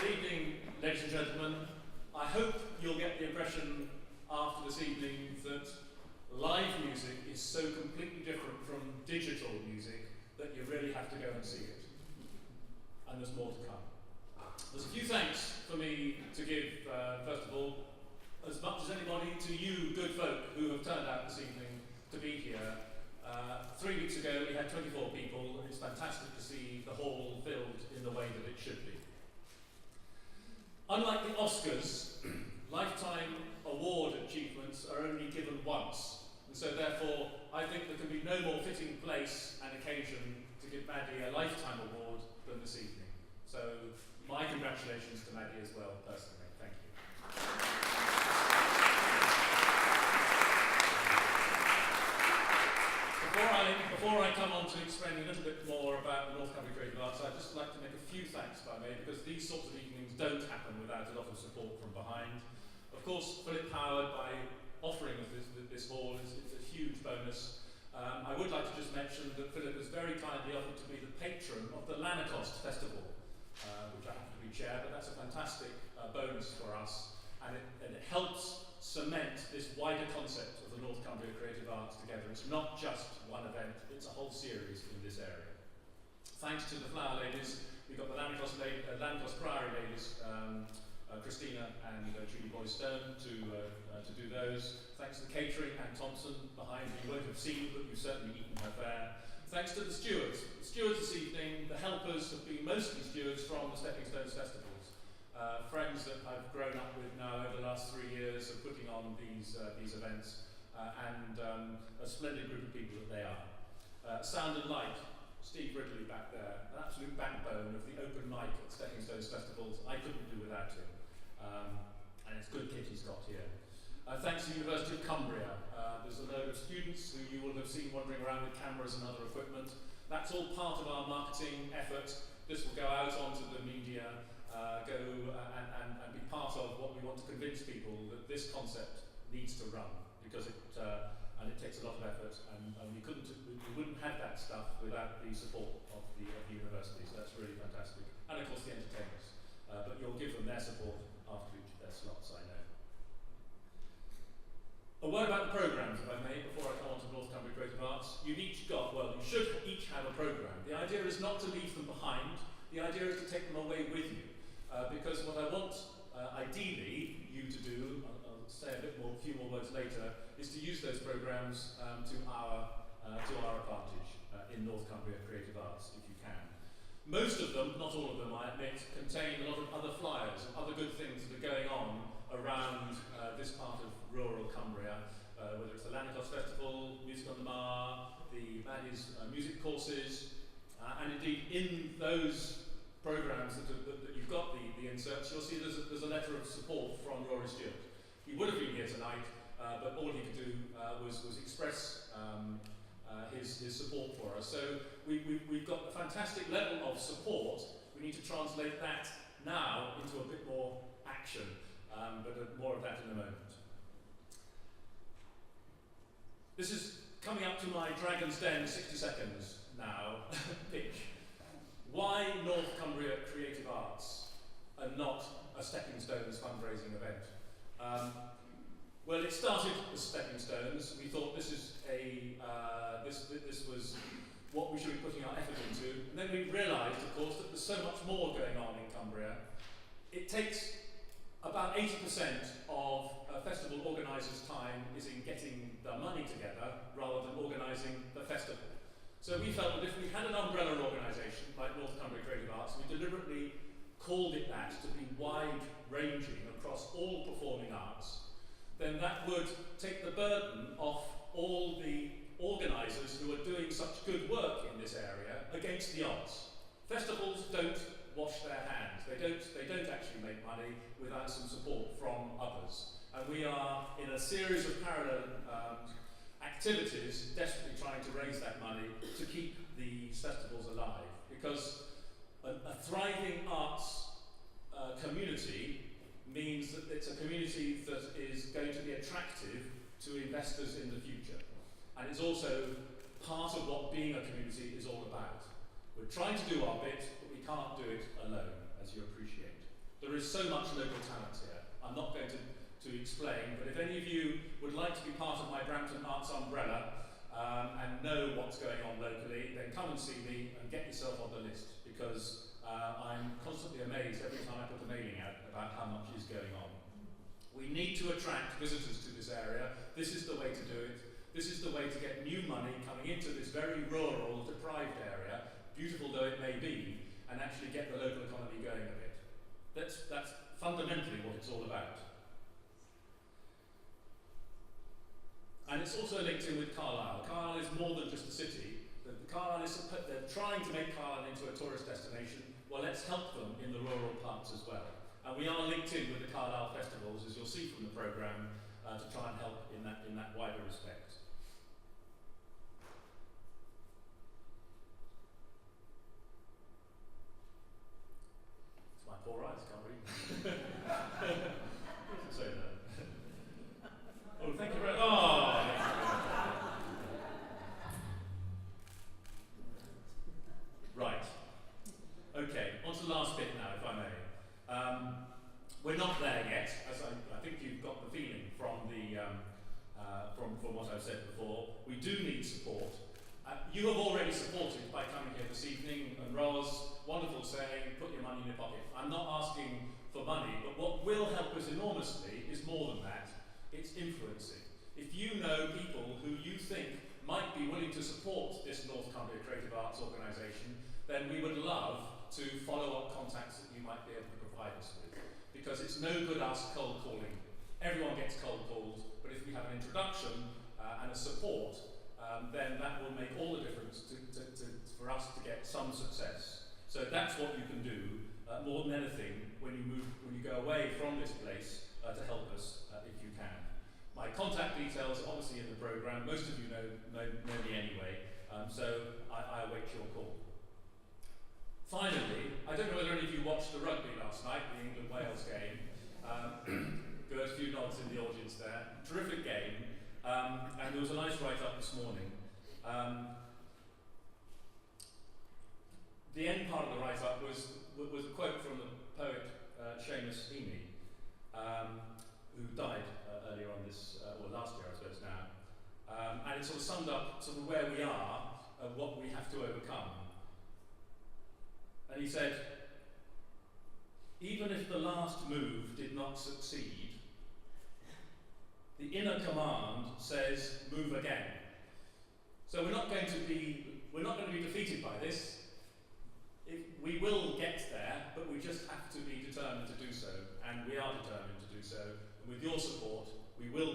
Good evening, ladies and gentlemen. I hope you'll get the impression after this evening that live music is so completely different from digital music that you really have to go and see it. And there's more to come. There's a few thanks for me to give, first of all, as much as anybody, to you good folk who have turned out this evening to be here. 3 weeks ago we had 24 people. It's fantastic to see the hall filled in the way that it should be. Unlike the Oscars, lifetime award achievements are only given once, and so therefore I think there can be no more fitting place and occasion to give Maddie a lifetime award than this evening. So my congratulations to Maddie as well, personally. Thank you. Before I come on to explaining a little bit more about the North Cumbria Creative Arts, I'd just like to make a few thanks, if I may, because these sorts of evenings don't happen without a lot of support from behind. Of course, Philip Howard, by offering us this hall, it's a huge bonus. I would like to just mention that Philip has very kindly offered to be the patron of the Lanercost Festival, which I happen to be chair, but that's a fantastic bonus for us, and it helps cement this wider concept of the North Cumbria Creative Arts together. It's not just one event, it's a whole series in this area. Thanks to the Flower Ladies, we've got the Lanercost Priory Ladies, Christina and Julie Boy-Stone to do those. Thanks to the catering, Anne Thompson behind me. You won't have seen, but you've certainly eaten her fare. Thanks to the stewards. The stewards this evening, the helpers have been mostly stewards from the Stepping Stones Festivals. Friends that I've grown up with now over the last 3 years of putting on these events, and a splendid group of people that they are. Sound and Light, Steve Ridley back there, an absolute backbone of the open mic at Stepping Stones Festivals. I couldn't do without him, and it's good kit he's got here. Thanks to the University of Cumbria. There's a load of students who you will have seen wandering around with cameras and other equipment. That's all part of our marketing effort. This will go out onto the media, and be part of what we want to convince people that this concept needs to run, because it takes a lot of effort, and we wouldn't have that stuff without the support of the university. So that's really fantastic, and of course the entertainers. But you'll give them their support after each of their slots, I know. A word about the programmes, if I may, before I come on to North Cumbria Creative Arts. You should each have a programme. The idea is not to leave them behind. The idea is to take them away with you. Because what I want, ideally, you to do, I'll say a few more words later, is to use those programmes to our advantage in North Cumbria Creative Arts, if you can. Most of them, not all of them, I admit, contain a lot of other flyers and other good things that are going on around this part of rural Cumbria, whether it's the Lanercost Festival, Music on the Mar, the Maddie's music courses, and indeed in those programmes that you've got the inserts, you'll see there's a letter of support from Rory Stewart. He would have been here tonight, but all he could do was express his support for us. So we've got a fantastic level of support. We need to translate that now into a bit more action, but more of that in a moment. This is coming up to my Dragon's Den 60 seconds now pitch. Why North Cumbria Creative Arts and not a Stepping Stones fundraising event? Well, it started as Stepping Stones. We thought this was what we should be putting our effort into, and then we realised, of course, that there's so much more going on in Cumbria. It takes about 80% of a festival organiser's time is in getting the money together rather than organising the festival. So we felt that if we had an umbrella organisation like North Cumbria Creative Arts, we deliberately called it that to be wide-ranging across all performing arts, then that would take the burden off all the organisers who are doing such good work in this area against the odds. Festivals don't wash their hands. They don't actually make money without some support from others. And we are in a series of parallel activities desperately trying to raise that money to keep these festivals alive, because a thriving arts community means that it's a community that is going to be attractive to investors in the future, and it's also part of what being a community is all about. We're trying to do our bit, but we can't do it alone, as you appreciate. there is so much local talent here. I'm not going to explain, but if any of you would like to be part of my Brampton Arts umbrella and know what's going on locally, then come and see me and get yourself on the list, because I'm constantly amazed every time I put a mailing out about how much is going on. We need to attract visitors to this area. This is the way to do it. This is the way to get new money coming into this very rural, deprived area, beautiful though it may be, and actually get the local economy going a bit. That's fundamentally what it's all about. And it's also linked in with Carlisle. Carlisle is more than just a city. They're trying to make Carlisle into a tourist destination. Well, let's help them in the rural parts as well. And we are linked in with the Carlisle festivals, as you'll see from the programme, to try and help in that wider respect. It's my poor eyes, can't read. So no. Oh, thank you very much. Oh, right. Okay, on to the last bit now, if I may. We're not there yet, as I think you've got the feeling from from what I've said before. We do need support. You have already supported by coming here this evening, and Ros, wonderful saying, put your money in your pocket. I'm not asking for money, but what will help us enormously is more than that. It's influencing. If you know people who you think might be willing to support this North Cumbria Creative Arts organisation, then we would love to follow up contacts that you might be able to provide us with. Because it's no good us cold calling. Everyone gets cold called, but if we have an introduction and a support, then that will make all the difference for us to get some success. So that's what you can do more than anything when you go away from this place to help us if you can. My contact details are obviously in the programme. Most of you know me anyway, so I await your call. Finally, I don't know whether any of you watched the rugby last night, the England-Wales game. Good, a few nods in the audience there. Terrific game, and there was a nice write-up this morning. The end part of the write-up was a quote from the poet Seamus Heaney, who died earlier on this, or last year I suppose now. And it sort of summed up sort of where we are and what we have to overcome. And he said, even if the last move did not succeed, the inner command says, move again. So we're not going to be defeated by this. We will get there, but we just have to be determined to do so, and we are determined to do so. And with your support, we will